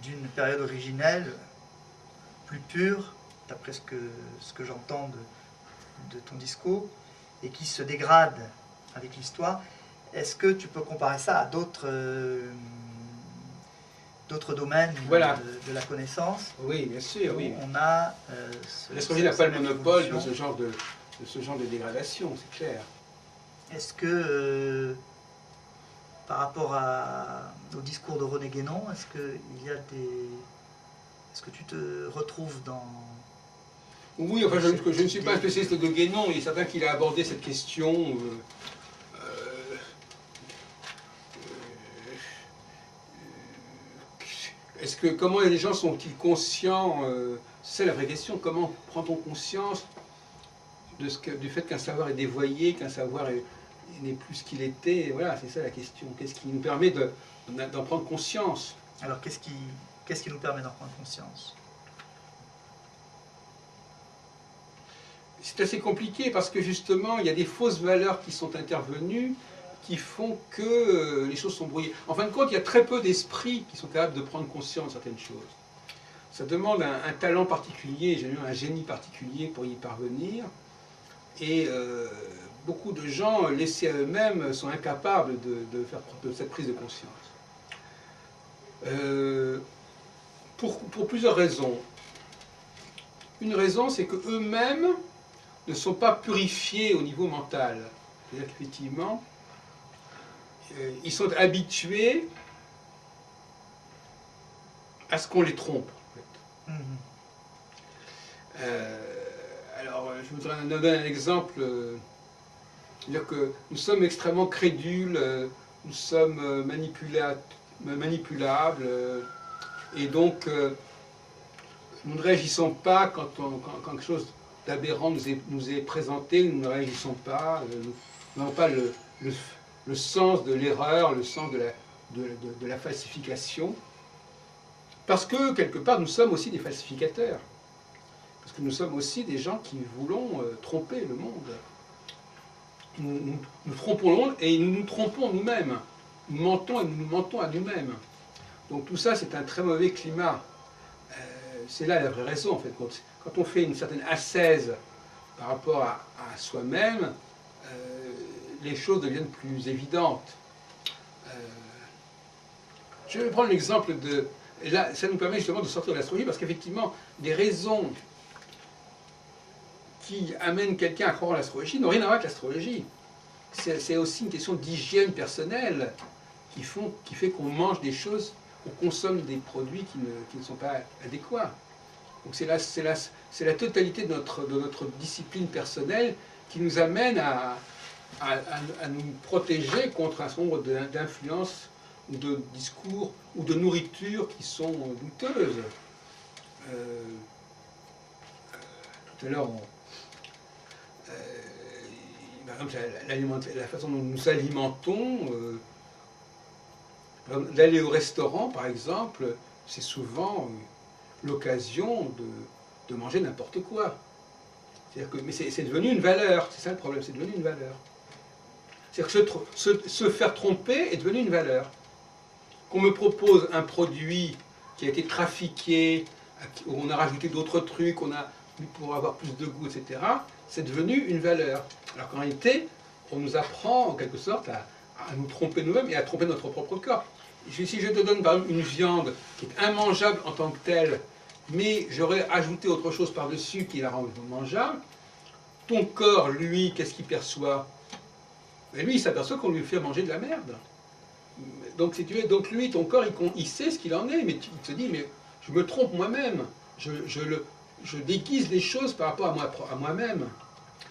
d'une période originelle, plus pure, d'après ce que j'entends de ton discours, et qui se dégrade avec l'histoire. Est-ce que tu peux comparer ça à d'autres domaines voilà. de la connaissance? Oui, bien sûr, oui. On a l'astrologie n'a pas le monopole de ce genre de dégradation, c'est clair. Est-ce que, par rapport au discours de René Guénon, est-ce que tu te retrouves dans... Oui, enfin, je ne suis pas un spécialiste de Guénon, il est certain qu'il a abordé cette question... comment les gens sont-ils conscients, c'est la vraie question, comment prend-on conscience du fait qu'un savoir est dévoyé, qu'un savoir n'est plus ce qu'il était, et voilà, c'est ça la question. Qu'est-ce qui nous permet d'en prendre conscience? Alors qu'est-ce qui nous permet d'en prendre conscience? C'est assez compliqué parce que justement, il y a des fausses valeurs qui sont intervenues qui font que les choses sont brouillées. En fin de compte, il y a très peu d'esprits qui sont capables de prendre conscience de certaines choses. Ça demande un talent particulier, un génie particulier pour y parvenir. Et beaucoup de gens, laissés à eux-mêmes, sont incapables de faire de cette prise de conscience. Pour plusieurs raisons. Une raison, c'est qu'eux-mêmes ne sont pas purifiés au niveau mental. C'est-à-dire qu'effectivement, ils sont habitués à ce qu'on les trompe. En fait. Alors, je voudrais donner un exemple. C'est-à-dire que nous sommes extrêmement crédules, nous sommes manipulables, et donc nous ne réagissons pas quand quelque chose d'aberrant nous est présenté, nous ne réagissons pas, nous n'avons pas le sens de l'erreur, le sens de la falsification, parce que quelque part nous sommes aussi des falsificateurs, parce que nous sommes aussi des gens qui voulons tromper le monde. Nous trompons le monde et nous nous trompons nous-mêmes. Nous mentons et nous nous mentons à nous-mêmes. Donc tout ça, c'est un très mauvais climat. C'est là la vraie raison, en fait. Quand on fait une certaine ascèse par rapport à soi-même, les choses deviennent plus évidentes. Je vais prendre l'exemple de... Et là, ça nous permet justement de sortir de l'astrologie, parce qu'effectivement, des raisons qui amènent quelqu'un à croire en l'astrologie n'ont rien à voir avec l'astrologie. C'est aussi une question d'hygiène personnelle qui fait qu'on mange des choses, on consomme des produits qui ne sont pas adéquats. Donc c'est la totalité de notre discipline personnelle qui nous amène à nous protéger contre un certain nombre d'influences ou de discours ou de nourriture qui sont douteuses. Tout à l'heure, par exemple, la façon dont nous nous alimentons, d'aller au restaurant, par exemple, c'est souvent l'occasion de manger n'importe quoi. Mais c'est devenu une valeur, c'est ça le problème, c'est devenu une valeur. C'est-à-dire que se faire tromper est devenu une valeur. Qu'on me propose un produit qui a été trafiqué, où on a rajouté d'autres trucs, pour avoir plus de goût, etc., c'est devenu une valeur. Alors qu'en réalité, on nous apprend en quelque sorte à nous tromper nous-mêmes et à tromper notre propre corps. Si je te donne par exemple une viande qui est immangeable en tant que telle, mais j'aurais ajouté autre chose par-dessus qui la rend mangeable, ton corps, lui, qu'est-ce qu'il perçoit? Et lui, il s'aperçoit qu'on lui fait manger de la merde. Donc, si tu veux, donc lui, ton corps, il sait ce qu'il en est, mais tu te dis, mais je me trompe moi-même. Je déguise les choses par rapport à moi-même.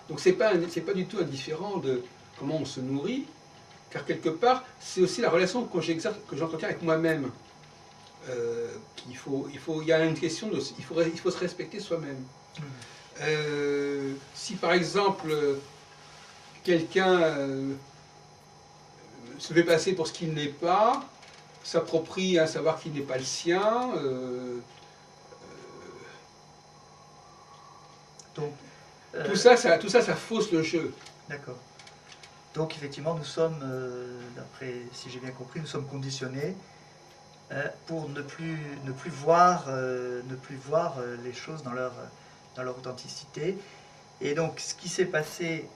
Donc, c'est pas du tout indifférent de comment on se nourrit, car quelque part, c'est aussi la relation que j'entretiens avec moi-même. Il y a une question de, il faut se respecter soi-même. Si par exemple quelqu'un se fait passer pour ce qu'il n'est pas, s'approprie un savoir qui n'est pas le sien, donc, tout ça, ça fausse le jeu. D'accord. Donc effectivement, nous sommes, d'après, si j'ai bien compris, nous sommes conditionnés pour ne plus voir les choses dans leur authenticité. Et donc, ce qui s'est passé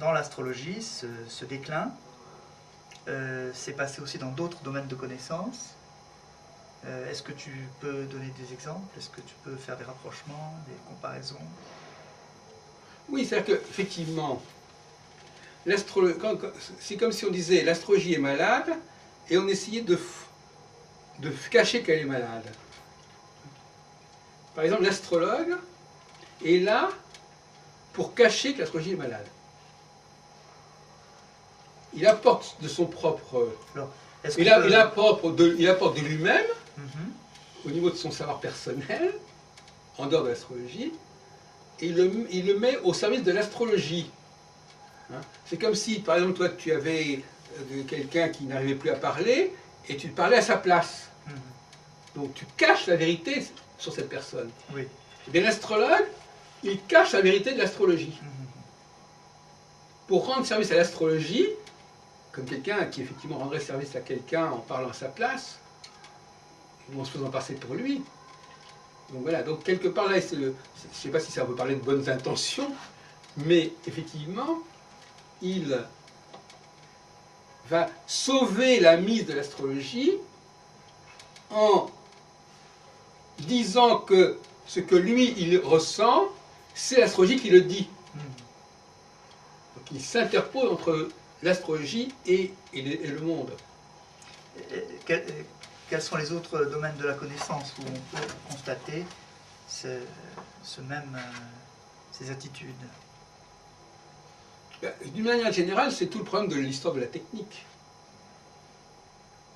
dans l'astrologie, ce déclin, s'est passé aussi dans d'autres domaines de connaissances. Est-ce que tu peux donner des exemples? Est-ce que tu peux faire des rapprochements, des comparaisons? Oui, c'est-à-dire qu'effectivement, c'est comme si on disait l'astrologie est malade et on essayait de cacher qu'elle est malade. Par exemple, l'astrologue est là pour cacher que l'astrologie est malade. Il apporte de son propre... Alors, il apporte de lui-même, au niveau de son savoir personnel, en dehors de l'astrologie, et il le met au service de l'astrologie. Hein? C'est comme si, par exemple, toi, tu avais quelqu'un qui n'arrivait plus à parler, et tu parlais à sa place. Donc tu caches la vérité sur cette personne. Oui. Et bien l'astrologue, il cache la vérité de l'astrologie. Pour rendre service à l'astrologie, comme quelqu'un qui effectivement rendrait service à quelqu'un en parlant à sa place, ou en se faisant passer pour lui. Donc voilà, donc quelque part là, je ne sais pas si ça veut parler de bonnes intentions, mais effectivement, il va sauver la mise de l'astrologie en disant que ce que lui, il ressent, c'est l'astrologie qui le dit. Donc il s'interpose entre l'astrologie et le monde. Quels sont les autres domaines de la connaissance où on peut constater ces attitudes? D'une manière générale, c'est tout le problème de l'histoire de la technique.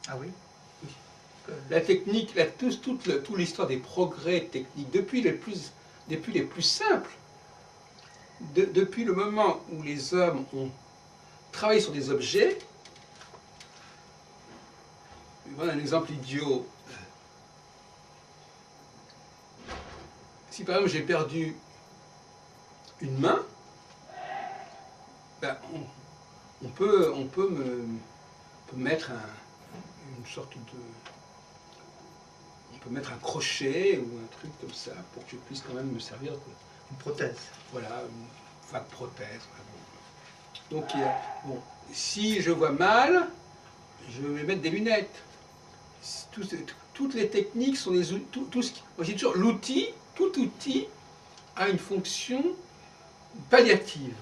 Ah oui? La technique, toute l'histoire des progrès techniques, depuis les plus simples, depuis le moment où les hommes ont travaillé sur des objets. Voilà un exemple idiot. Si par exemple j'ai perdu une main, ben, on peut mettre une sorte de... On peut mettre un crochet ou un truc comme ça pour que je puisse quand même me servir de... Une prothèse. Voilà, une vague prothèse. Donc, bon, si je vois mal, je vais mettre des lunettes. Toutes les techniques sont des outils. Moi, je dis toujours, tout outil a une fonction palliative.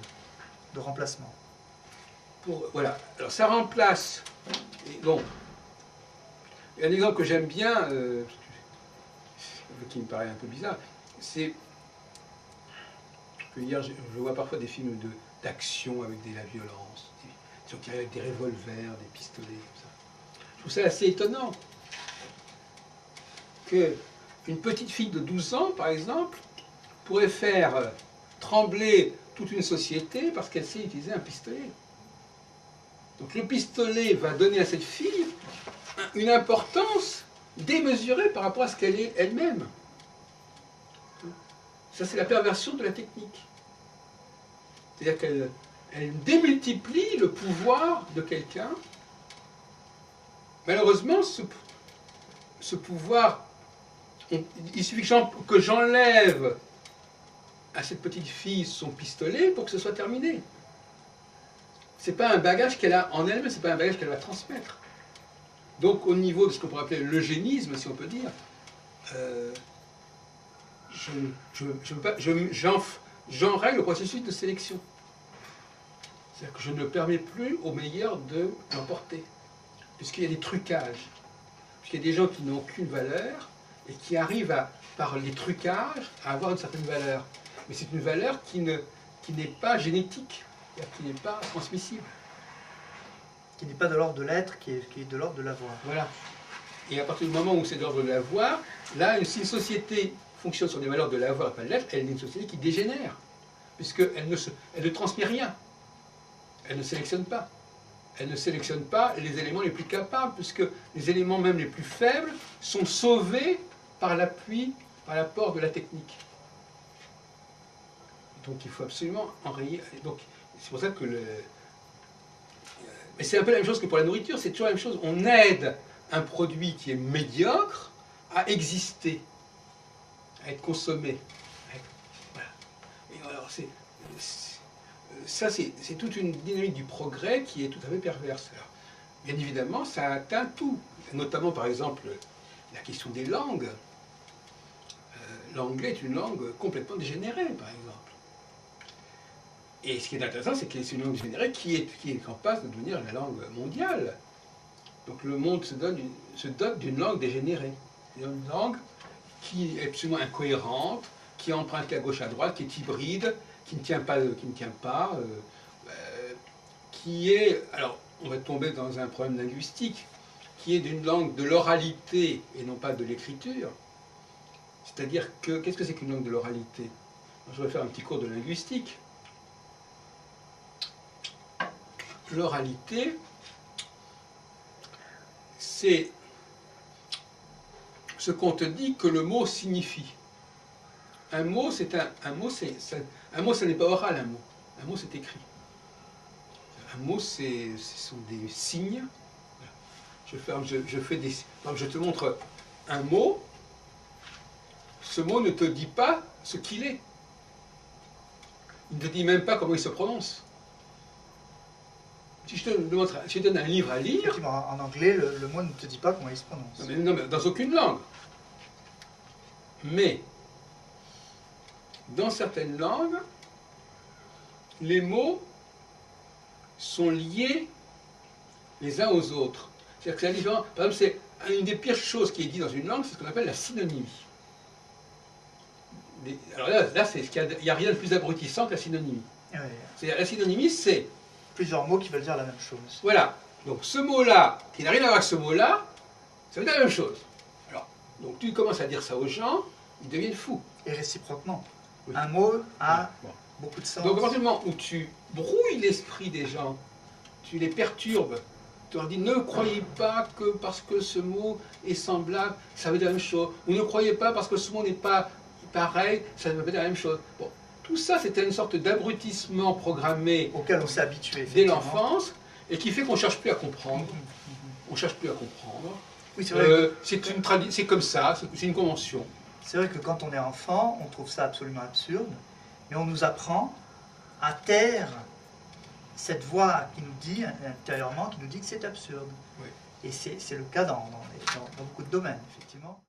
De remplacement. Voilà. Alors, ça remplace. Et bon, il y a un exemple que j'aime bien, qui me paraît un peu bizarre, c'est que hier, je vois parfois des films d'action avec de la violence, avec des revolvers, des pistolets, comme ça. Je trouve ça assez étonnant qu'une petite fille de 12 ans, par exemple, pourrait faire trembler toute une société parce qu'elle sait utiliser un pistolet. Donc le pistolet va donner à cette fille une importance démesurée par rapport à ce qu'elle est elle-même. Ça, c'est la perversion de la technique. C'est-à-dire qu'elle démultiplie le pouvoir de quelqu'un. Malheureusement, ce pouvoir, il suffit que j'enlève à cette petite fille son pistolet pour que ce soit terminé. Ce n'est pas un bagage qu'elle a en elle-même, ce n'est pas un bagage qu'elle va transmettre. Donc au niveau de ce qu'on pourrait appeler l'eugénisme, si on peut j'enrègle le processus de sélection. C'est-à-dire que je ne permets plus aux meilleurs de l'emporter, puisqu'il y a des trucages, puisqu'il y a des gens qui n'ont aucune valeur et qui arrivent, par les trucages, à avoir une certaine valeur. Mais c'est une valeur qui n'est pas génétique, c'est-à-dire qui n'est pas transmissible. Qui n'est pas de l'ordre de l'être, qui est de l'ordre de l'avoir. Voilà. Et à partir du moment où c'est de l'ordre de l'avoir, là, si une société fonctionne sur des valeurs de l'avoir et pas de l'être, elle est une société qui dégénère, puisqu'elle ne transmet rien. Elle ne sélectionne pas. Elle ne sélectionne pas les éléments les plus capables, puisque les éléments même les plus faibles sont sauvés par l'appui, par l'apport de la technique. Donc il faut absolument enrayer. Donc c'est pour ça que mais c'est un peu la même chose que pour la nourriture, c'est toujours la même chose. On aide un produit qui est médiocre à exister, à être consommé. Voilà. Et alors ça, c'est toute une dynamique du progrès qui est tout à fait perverse. Alors, bien évidemment, ça atteint tout, notamment par exemple la question des langues. L'anglais est une langue complètement dégénérée, par exemple. Et ce qui est intéressant, c'est que c'est une langue dégénérée qui est en passe de devenir la langue mondiale. Donc le monde se dote d'une langue dégénérée. C'est une langue qui est absolument incohérente, qui est empruntée à gauche à droite, qui est hybride, qui ne tient pas, qui est, alors on va tomber dans un problème linguistique, qui est d'une langue de l'oralité et non pas de l'écriture. C'est-à-dire que, qu'est-ce que c'est qu'une langue de l'oralité? Je vais faire un petit cours de linguistique. L'oralité, c'est ce qu'on te dit que le mot signifie. Un mot, ça n'est pas oral, un mot. Un mot, c'est écrit. Un mot, ce sont des signes. Je te montre un mot. Ce mot ne te dit pas ce qu'il est. Il ne te dit même pas comment il se prononce. Si je te donne un livre à lire... Effectivement, en anglais, le mot ne te dit pas comment il se prononce. Non, mais dans aucune langue. Mais, dans certaines langues, les mots sont liés les uns aux autres. C'est-à-dire que c'est différent. Par exemple, c'est une des pires choses qui est dit dans une langue, c'est ce qu'on appelle la synonymie. Alors là il n'y a rien de plus abrutissant que la synonymie. Oui. La synonymie, c'est... Plusieurs mots qui veulent dire la même chose. Voilà. Donc ce mot-là, qui n'a rien à voir avec ce mot-là, ça veut dire la même chose. Alors, donc tu commences à dire ça aux gens, ils deviennent fous. Et réciproquement. Oui. Un mot a beaucoup de sens. Donc à partir du moment où tu brouilles l'esprit des gens, tu les perturbes, tu leur dis ne croyez pas que parce que ce mot est semblable, ça veut dire la même chose. Ou ne croyez pas parce que ce mot n'est pas pareil, ça veut dire la même chose. Bon, tout ça, c'était une sorte d'abrutissement programmé auquel on s'est habitué dès l'enfance et qui fait qu'on ne cherche plus à comprendre. On ne cherche plus à comprendre. Oui, c'est vrai. C'est comme ça, c'est une convention. C'est vrai que quand on est enfant, on trouve ça absolument absurde, mais on nous apprend à taire cette voix qui nous dit intérieurement, qui nous dit que c'est absurde. Oui. Et c'est le cas dans beaucoup de domaines, effectivement.